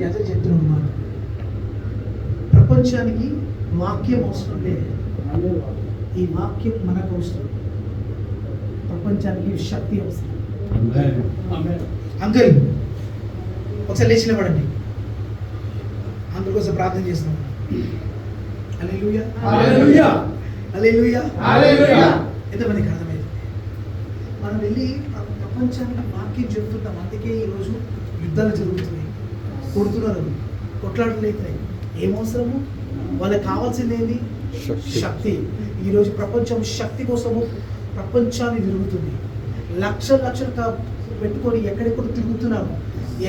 ఎంత చెప్తున్నాం, ప్రపంచానికి వాక్యం అవసరం లేదు, ఈ వాక్యం మనకు అవసరం. ప్రపంచానికి శక్తి అవసరం. అంకుల్ ఒకసారి లేచి నిలబడండి, అంకుల్ కోసం ప్రార్థన చేస్తాం. హల్లెలూయా హల్లెలూయా హల్లెలూయా హల్లెలూయా. ఎంతమందికి అర్థమైంది? మనం వెళ్ళి ప్రపంచానికి వాక్యం చెబుతున్నాం. అందుకే ఈరోజు యుద్ధాలు జరుగుతున్నాయి, కొడుతున్నారు, కొట్లాటలు అవుతున్నాయి. ఏమవసరము? వాళ్ళకి కావాల్సింది ఏంటి? శక్తి. ఈరోజు ప్రపంచం శక్తి కోసము ప్రపంచాన్ని తిరుగుతుంది. లక్షలు పెట్టుకొని ఎక్కడెక్కడ తిరుగుతున్నాము.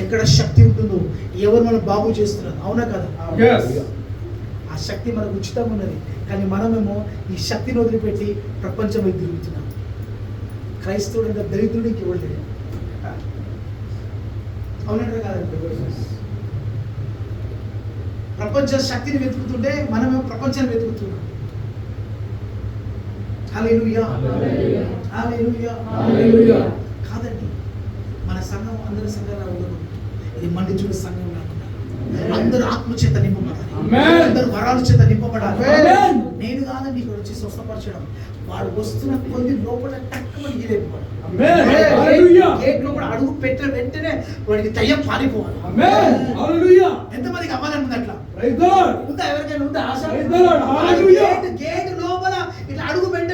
ఎక్కడ శక్తి ఉంటుందో, ఎవరు మనం బాగు చేస్తున్నారు, అవునా కదా? ఆ శక్తి మనకు ఉచితంగా ఉన్నది, కానీ మనమేమో ఈ శక్తిని వదిలిపెట్టి ప్రపంచం వైపు తిరుగుతున్నాం. క్రైస్తవుడు అంటే దరిద్రుడికి ఇవ్వలేదు, అవునంటారు కాదండి? ప్రపంచ శక్తిని వెతుకుతుంటే మనమేమో ప్రపంచాన్ని వెతుకుతున్నాం. హల్లెలూయా హల్లెలూయా హల్లెలూయా. కాదండి, మన సంఘం అందరి సంఘాలు ఉండదు. ఇది మండిచుడు సంఘం కాకుండా అందరూ ఆత్మ చేత నింపబడాలి, అందరూ వరాల చేత నింపబడాలి. నేను కాదండి ఇక్కడ వచ్చి స్వస్థపరచడం, వాడు వస్తున్న కొద్ది లోపల టక్కుమని గేట్ లోపల అడుగు పెట్టిన వెంటనే వాడికి దయ్యం పారిపోవాలి. ఎంతమందికి అవ్వాలని ఉంది అట్లా? ఉందా? ఎవరికైనా ఉందా ఆశ? గేట్ లోపల ఇట్లా అడుగు పెట్టి